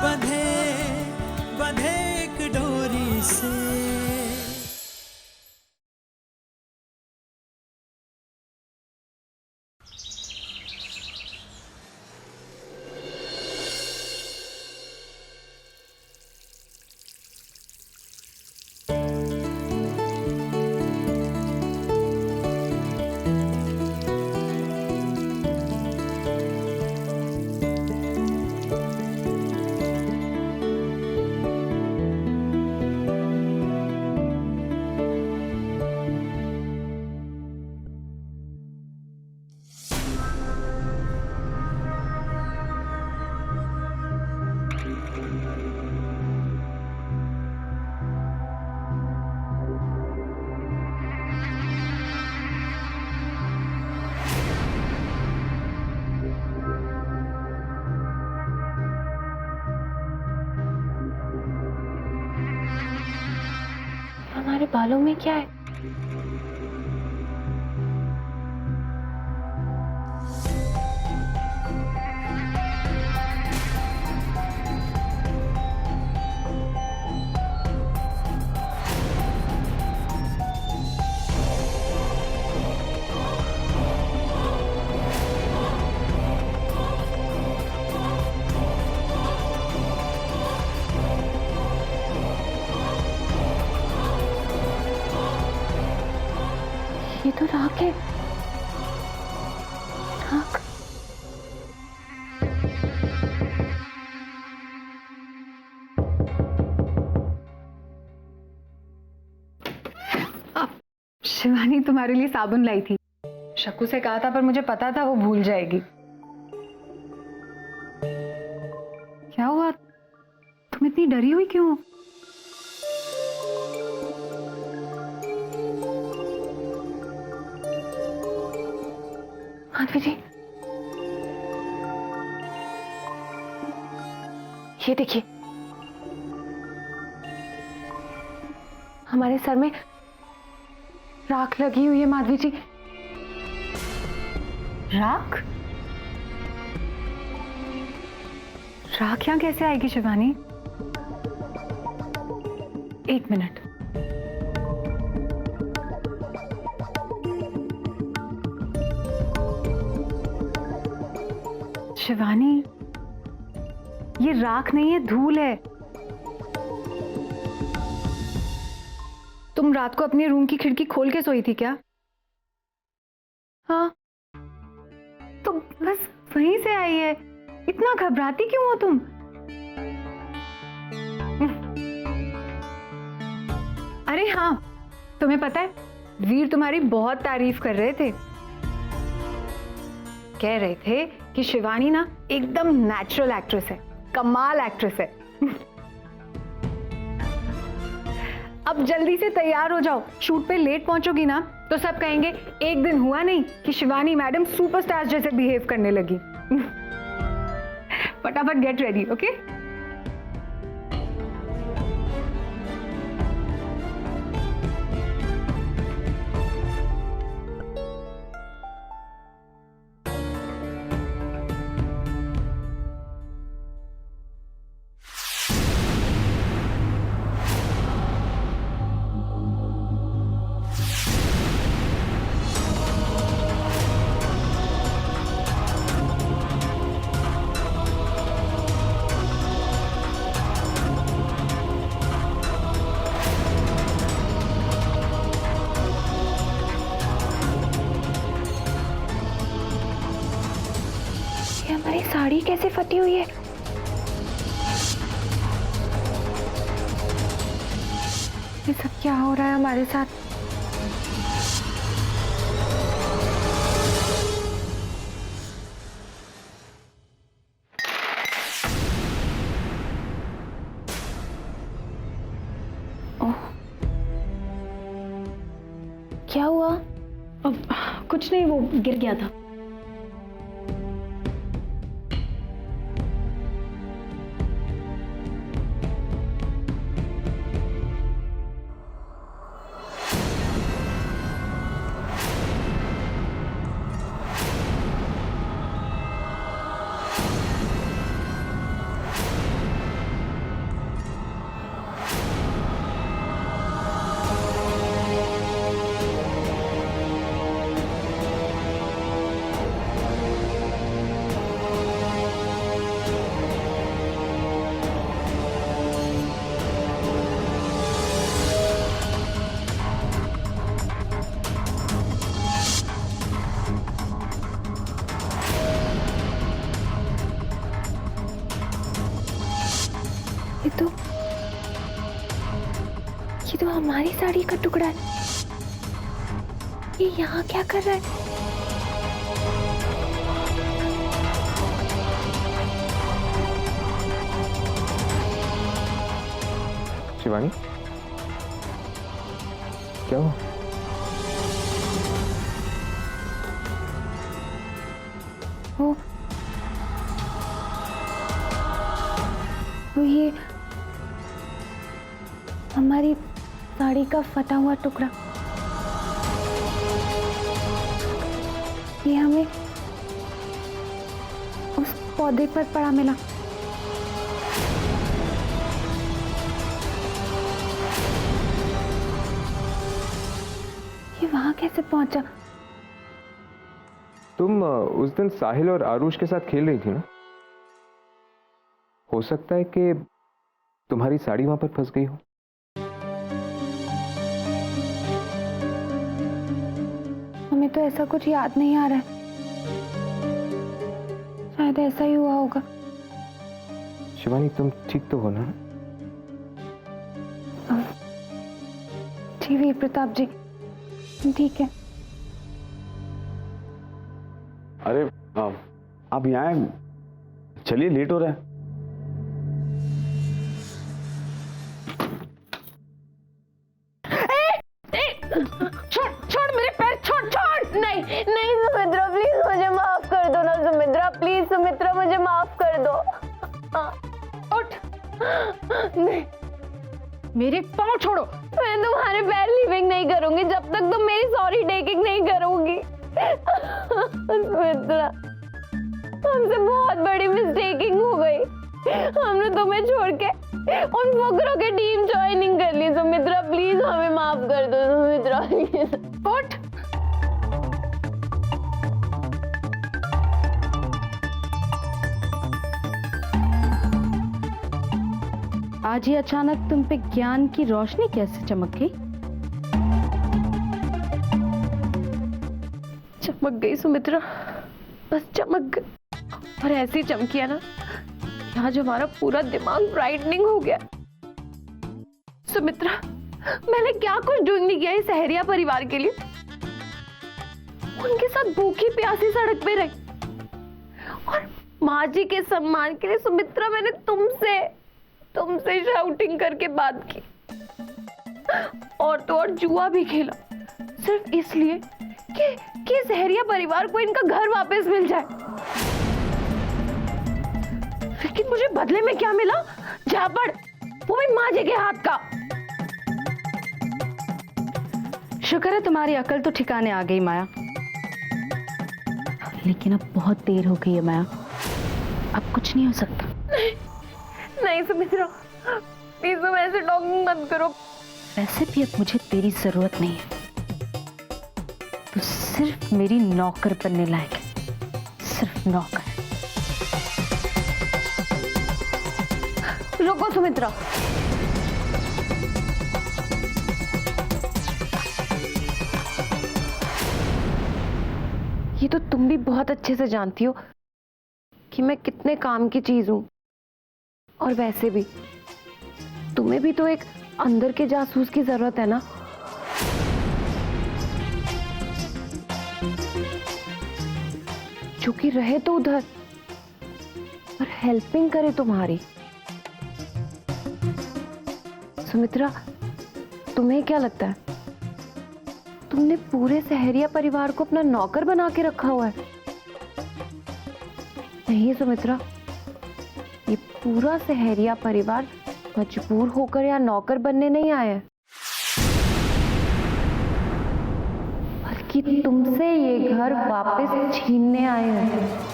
बंधे बंधे एक डोरी से। हमारे बालों में क्या है? ये तो राख है। राख। शिवानी तुम्हारे लिए साबुन लाई थी। शक्कू से कहा था पर मुझे पता था वो भूल जाएगी। क्या हुआ? तुम इतनी डरी हुई क्यों हो? माधवी जी, ये देखिए, हमारे सर में राख लगी हुई है। माधवी जी, राख? राख यहां कैसे आएगी शिवानी? एक मिनट। शिवानी, ये राख नहीं है, धूल है। तुम रात को अपने रूम की खिड़की खोल के सोई थी क्या? हाँ, तो बस वहीं से आई है। इतना घबराती क्यों हो तुम? अरे हाँ, तुम्हें पता है वीर तुम्हारी बहुत तारीफ कर रहे थे। कह रहे थे कि शिवानी ना एकदम नेचुरल एक्ट्रेस है, कमाल एक्ट्रेस है। अब जल्दी से तैयार हो जाओ, शूट पे लेट पहुंचोगी ना तो सब कहेंगे एक दिन हुआ नहीं कि शिवानी मैडम सुपरस्टार जैसे बिहेव करने लगी। फटाफट गेट रेडी, ओके? हमारी साड़ी कैसे फटी हुई है? ये सब क्या हो रहा है हमारे साथ? ओह, क्या हुआ? अब कुछ नहीं, वो गिर गया था। ये तो हमारी साड़ी का टुकड़ा है। ये यहाँ क्या कर रहा है? शिवानी, क्या हुआ? वो ये हमारी साड़ी का फटा हुआ टुकड़ा, ये हमें उस पौधे पर पड़ा मिला। ये वहां कैसे पहुंचा? तुम उस दिन साहिल और आरुष के साथ खेल रही थी ना? हो सकता है कि तुम्हारी साड़ी वहां पर फंस गई हो। हमें तो ऐसा कुछ याद नहीं आ रहा है। शायद ऐसा ही हुआ होगा। शिवानी, तुम ठीक तो हो ना? जी वीर प्रताप जी, ठीक है। अरे आप यहाँ आए, चलिए, लेट हो रहा है। छोड़ मेरे पैर, छोड़। नहीं सुमित्रा, प्लीज मुझे माफ कर दो ना सुमित्रा, प्लीज सुमित्रा मुझे माफ कर दो। उठ। नहीं, मेरे पाँव छोड़ो। मैं तुम्हारे पैर लीविंग नहीं करूंगी जब तक तुम मेरी सॉरी टेकिंग नहीं करोगी। सुमित्रा, हमसे बहुत बड़ी मिस्टेकिंग हो गई। हमने तुम्हें छोड़ के उन फुकरों के टीम ज्वाइनिंग कर ली। सुमित्रा प्लीज हमें माफ कर दो। सुमित्रा प्लीज उठ। आज ही अचानक तुम पे ज्ञान की रोशनी कैसे चमक गई? चमक गई सुमित्रा, बस चमक गई। और ऐसी चमकी है ना, आज हमारा पूरा दिमाग ब्राइटनिंग हो गया। सुमित्रा, मैंने क्या कुछ डूइंग नहीं किया इस सहरिया परिवार के लिए। उनके साथ भूखी प्यासी सड़क पे रही और माँ जी के सम्मान के लिए सुमित्रा मैंने तुमसे शाउटिंग करके बात की। और तो और जुआ भी खेला, सिर्फ इसलिए कि सहरिया परिवार को इनका घर वापस मिल जाए। लेकिन मुझे बदले में क्या मिला? झापड़, वो भी माँ जी के हाथ का। शुक्र है तुम्हारी अकल तो ठिकाने आ गई माया, लेकिन अब बहुत देर हो गई है माया, अब कुछ नहीं हो सकता। नहीं सुमित्रा, प्लीज तुम ऐसे टॉकिंग मत करो। वैसे भी अब मुझे तेरी जरूरत नहीं है, तू सिर्फ मेरी नौकर बनने लायक है, सिर्फ नौकर। रुको सुमित्रा, ये तो तुम भी बहुत अच्छे से जानती हो कि मैं कितने काम की चीज हूं। और वैसे भी तुम्हें भी तो एक अंदर के जासूस की जरूरत है ना। जो कि रहे तो उधर और हेल्पिंग करे तुम्हारी। सुमित्रा, तुम्हें क्या लगता है तुमने पूरे सहरिया परिवार को अपना नौकर बना के रखा हुआ है? नहीं सुमित्रा, ये पूरा सहरिया परिवार मजबूर होकर या नौकर बनने नहीं आया है, बल्कि तुमसे ये घर वापस छीनने आए हैं।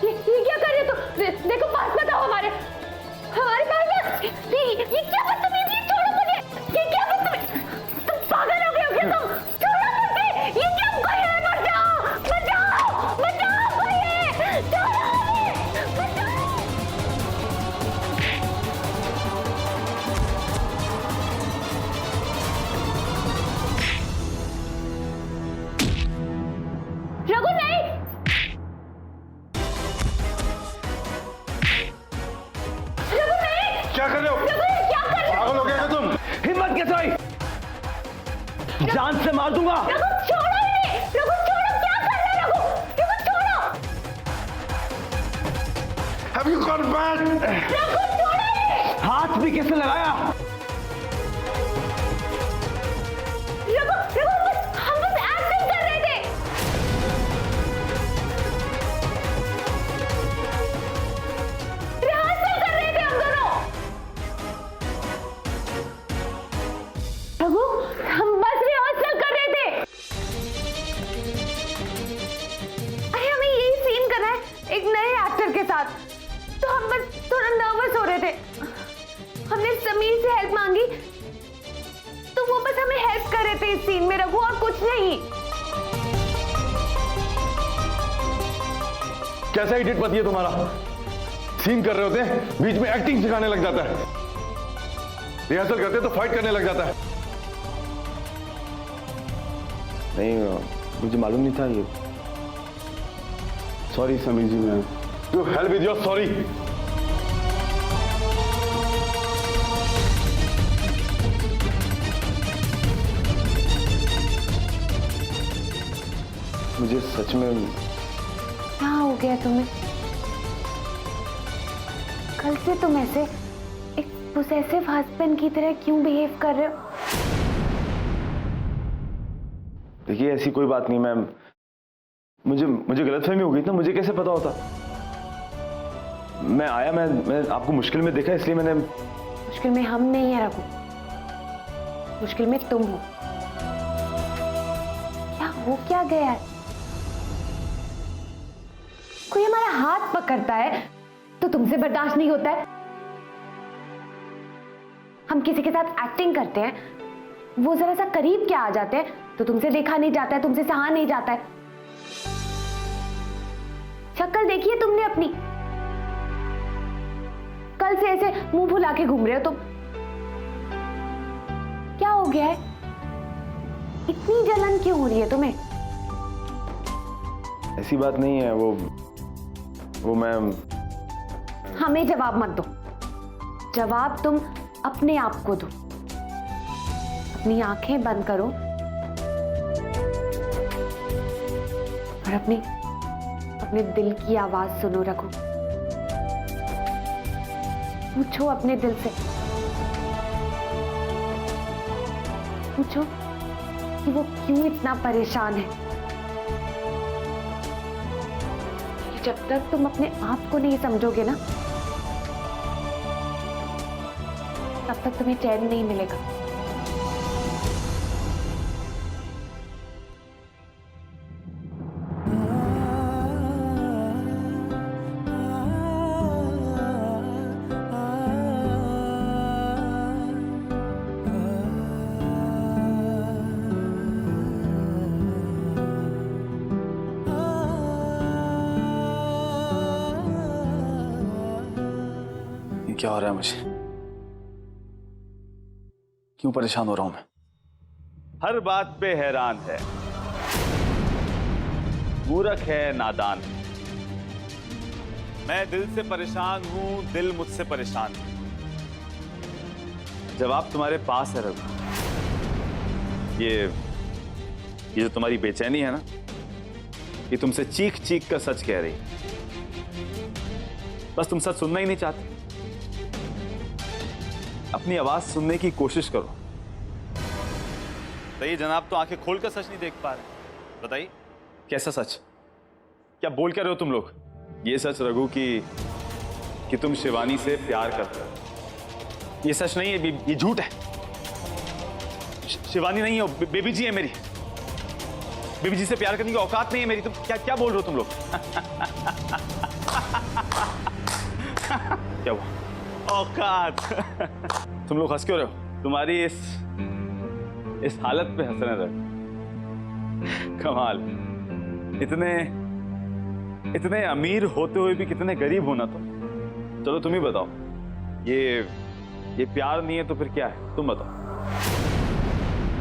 ये क्या कर रहे हो तुम? देखो पास मत आओ हमारे पास। ये क्या बदतमीजी, छोड़ो मुझे। ये क्या बदतमीजी, तुम पागल हो गए हो क्या तुम? छोड़ो मुझे, ये क्या कर रहे हो? बचाओ बचाओ बचाओ, क्या कर रहे हो? क्या कर रहे हो? पागल हो गए क्या तुम? हिम्मत कैसे हुई? जान से मार दूंगा। रघु छोड़ो इन्हें! रघु छोड़ो, क्या कर रहे हो? रघु छोड़ो! Have you gone mad? Raghu छोड़ो इन्हें! हाथ भी किसने लगाया? रघु हम बस एक्टिंग कर रहे थे। रिहर्सल कर रहे थे हम दोनों। रघु हम बस रिहर्सल कर रहे थे। अरे हमें यही सीन करना है एक नए एक्टर के साथ, तो हम बस थोड़ा नर्वस हो रहे थे। हमने समीर से हेल्प मांगी तो वो बस हमें हेल्प कर रहे थे इस सीन में रघु, और कुछ नहीं। कैसा एडिट पति है तुम्हारा? सीन कर रहे होते हैं, बीच में एक्टिंग सिखाने लग जाता है। रिहर्सल करते तो फाइट करने लग जाता है। नहीं, मुझे मालूम नहीं था ये। सॉरी समीर जी, मैं to help with your sorry. मुझे सच में क्या हो गया तुम्हें? कल से तुम ऐसे एक पोसेसिव हस्बैंड की तरह क्यों बिहेव कर रहे हो? देखिए, ऐसी कोई बात नहीं मैम। मुझे गलतफहमी हो गई ना, मुझे कैसे पता होता? मैं आया, मैं आपको मुश्किल में देखा, इसलिए मैंने। मुश्किल में हम नहीं है रघु, मुश्किल में तुम हो। क्या हो क्या गया है? कोई हमारा हाथ पकड़ता है तो तुमसे बर्दाश्त नहीं होता है। हम किसी के साथ एक्टिंग करते हैं, वो जरा सा करीब क्या आ जाते हैं तो तुमसे देखा नहीं जाता है, तुमसे सहा नहीं जाता है। शक्ल देखिए तुमने अपनी, कल से ऐसे मुंह फुला के घूम रहे हो तुम। क्या हो गया है? इतनी जलन क्यों हो रही है तुम्हें? ऐसी बात नहीं है, वो मैम। हमें जवाब मत दो, जवाब तुम अपने आप को दो। अपनी आंखें बंद करो और अपने दिल की आवाज सुनो रघु। पूछो अपने दिल से, पूछो कि वो क्यों इतना परेशान है। जब तक तुम अपने आप को नहीं समझोगे ना, तब तक तुम्हें चैन नहीं मिलेगा। क्या हो रहा है मुझे? क्यों परेशान हो रहा हूं मैं? हर बात पे हैरान है, मूर्ख है, नादान है। मैं दिल से परेशान हूं, दिल मुझसे परेशान है। जवाब तुम्हारे पास है रघु। ये जो तुम्हारी बेचैनी है ना, ये तुमसे चीख चीख कर सच कह रही है। बस तुम सच सुनना ही नहीं चाहते। अपनी आवाज सुनने की कोशिश करो। बताइए जनाब, तो आंखें खोलकर सच नहीं देख पा रहे। बताइए कैसा सच? क्या बोल क्या रहे हो तुम लोग? ये सच रघु कि तुम शिवानी से प्यार करते हो, ये सच नहीं है, ये झूठ है। शिवानी नहीं हो, बेबी जी है मेरी। बेबी जी से प्यार करने की औकात नहीं है मेरी। तुम क्या बोल रहे हो तुम लोग? क्या हुआ? औकात? तुम लोग हंस क्यों रहे हो? तुम्हारी इस हालत पे हंस रहे। कमाल, इतने अमीर होते हुए भी कितने गरीब होना। तो चलो तुम ही बताओ, ये प्यार नहीं है तो फिर क्या है? तुम बताओ,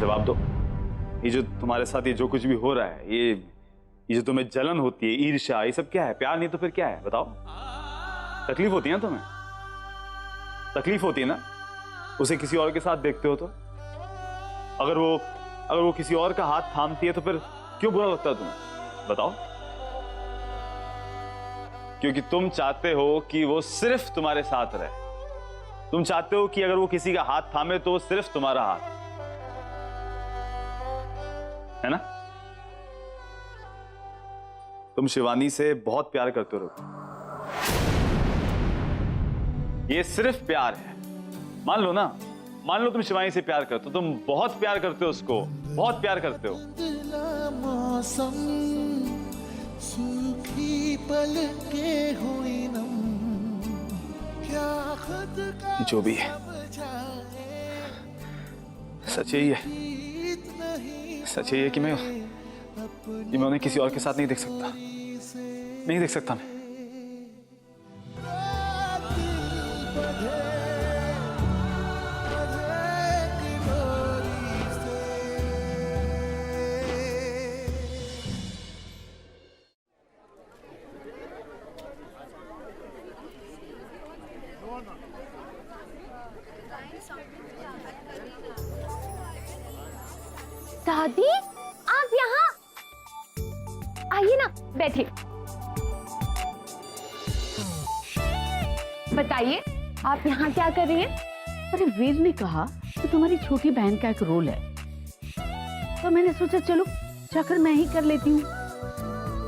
जवाब दो। ये जो तुम्हारे साथ ये जो कुछ भी हो रहा है, ये जो तुम्हें जलन होती है, ईर्ष्या, ये सब क्या है? प्यार नहीं तो फिर क्या है? बताओ। तकलीफ होती है ना तुम्हें? तकलीफ होती है ना उसे किसी और के साथ देखते हो तो? अगर वो किसी और का हाथ थामती है तो फिर क्यों बुरा लगता है तुम्हें? बताओ। क्योंकि तुम चाहते हो कि वो सिर्फ तुम्हारे साथ रहे। तुम चाहते हो कि अगर वो किसी का हाथ थामे तो सिर्फ तुम्हारा हाथ, है ना? तुम शिवानी से बहुत प्यार करते हो रघु। ये सिर्फ प्यार है। मान लो ना, मान लो तुम शिवानी से प्यार करते हो, तुम बहुत प्यार करते हो उसको, बहुत प्यार करते हो। मौसम सूखी पलके हुई नम, क्या खुद का जो भी है सच यही है, सच यही है कि मैं उन्हें किसी और के साथ नहीं देख सकता, नहीं देख सकता मैं। दादी आप यहाँ आइए ना, बैठिए। बताइए आप यहाँ क्या कर रही हैं? अरे वीर ने कहा कि तुम्हारी छोटी बहन का एक रोल है, तो मैंने सोचा चलो जाकर मैं ही कर लेती हूँ।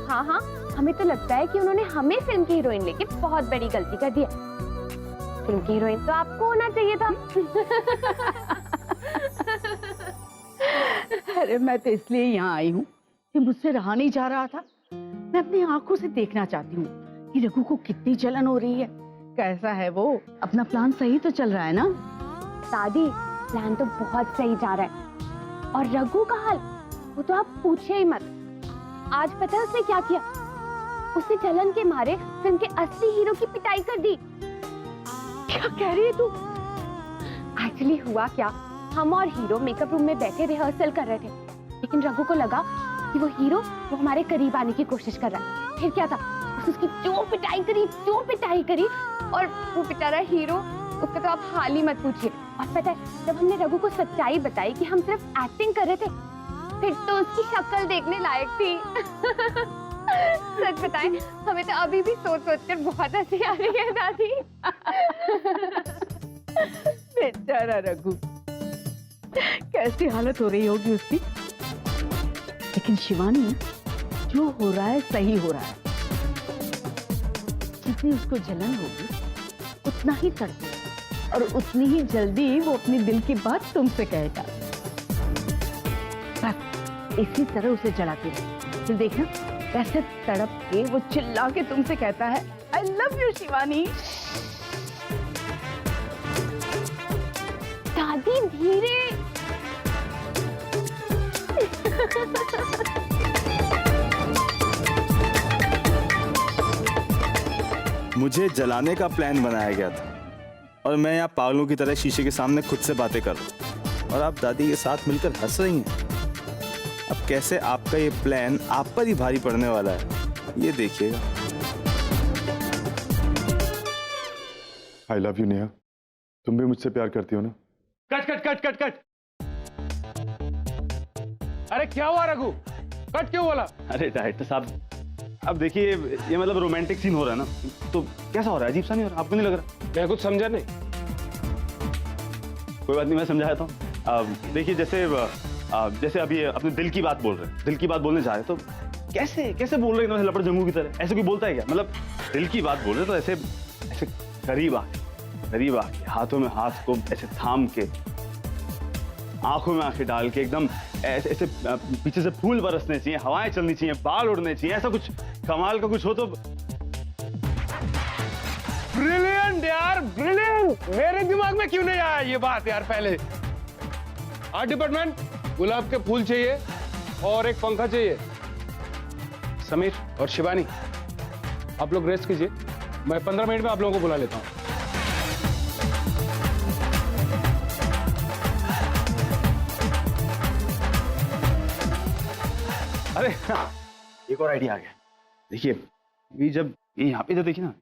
हाँ हाँ, हमें तो लगता है कि उन्होंने हमें फिल्म की हीरोइन लेके बहुत बड़ी गलती कर दी है। फिल्म की हीरोइन तो आपको होना चाहिए था। अरे मैं तो इसलिए यहाँ आई हूँ कि मुझसे रहा नहीं जा रहा था। मैं अपनी आंखों से देखना चाहती हूँ कि रघु को कितनी जलन हो रही है, कैसा है वो, अपना प्लान सही तो चल रहा है ना? दादी प्लान तो बहुत सही जा रहा है, और रघु का हाल वो तो आप पूछे ही मत। आज पता है उसने क्या किया? उसने जलन के मारे फिल्म के असली हीरो की पिटाई कर दी। क्या कह रही है तू? एक्चुअली हुआ क्या, हम और हीरो मेकअप रूम में बैठे रिहर्सल कर रहे थे, लेकिन रघु को लगा कि वो हीरो वो हमारे करीब आने की कोशिश कर रहा है। फिर क्या था, उसकी जो पिटाई करी, और वो बेचारा हीरो, उसका तो आप हाल ही मत पूछिए। और पता है जब हमने रघु को सच्चाई बताई कि हम सिर्फ एक्टिंग कर रहे थे, फिर तो उसकी शक्ल देखने लायक थी। सच बताएं, हमें तो अभी भी सोच कर बहुत हंसी आ रही है दादी। बेचारा रघु, कैसी हालत हो रही होगी उसकी। लेकिन शिवानी, जो हो रहा है सही हो रहा है। जितनी उसको जलन होगी उतना ही तड़पेगा, और उतनी ही जल्दी वो अपने दिल की बात तुमसे कहेगा। बस इसी तरह उसे जलाती रहो, फिर देखना कैसे तड़प के वो चिल्ला के तुमसे कहता है आई लव यू शिवानी। दादी धीरे। मुझे जलाने का प्लान बनाया गया था और मैं यहाँ पागलों की तरह शीशे के सामने खुद से बातें कर रहा हूँ, और आप दादी के साथ मिलकर हंस रही हैं। अब कैसे आपका ये प्लान आप पर ही भारी पड़ने वाला है, ये देखिएगा। आई लव यू नेहा, तुम भी मुझसे प्यार करती हो ना? Cut cut cut cut cut. अरे क्या हुआ रघु, कट क्यों बोला? अरे डायरेक्टर साहब, अब देखिए ये मतलब रोमांटिक सीन हो रहा है ना, तो कैसा हो रहा है? अजीब सा नहीं हो रहा? आपको नहीं लग रहा? मैं कुछ समझा नहीं। कोई बात नहीं, मैं समझाया था। देखिए जैसे अभी अपने दिल की बात बोल रहे हैं, दिल की बात बोलने जा रहे हैं, तो कैसे कैसे बोल रहे हैं लपड़ जंगू की तरह? ऐसे कोई बोलता है क्या? मतलब दिल की बात बोल रहे तो ऐसे करीब आके हाथों में हाथ को ऐसे थाम के, आंखों में आंखें डाल के, एकदम ऐसे पीछे से फूल बरसने चाहिए, हवाएं चलनी चाहिए, बाल उड़ने चाहिए, ऐसा कुछ कमाल का कुछ हो तो। ब्रिलियंट यार, ब्रिलियंट। मेरे दिमाग में क्यों नहीं आया ये बात यार पहले? आर्ट डिपार्टमेंट, गुलाब के फूल चाहिए और एक पंखा चाहिए। समीर और शिवानी, आप लोग रेस्ट कीजिए, मैं 15 मिनट में आप लोगों को बुला लेता हूँ। अरे हाँ, एक और आइडिया आ गया। देखिए ये जब ये यहाँ पे, देखिए ना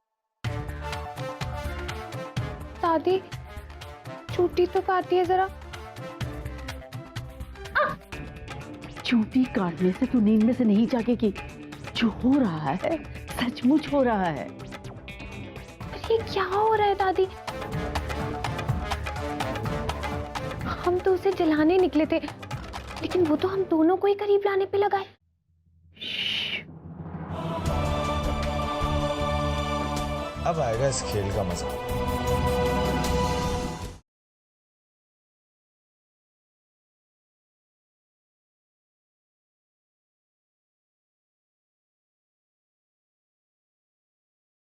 दादी चूटी तो काटी है जरा। चूटी काटने से तू नींद में से नहीं जागेगी। जो हो रहा है सचमुच हो रहा है। ये क्या हो रहा है दादी? हम तो उसे जलाने निकले थे, लेकिन वो तो हम दोनों को ही करीब लाने पे लगा है। अब आएगा इस खेल का मजा।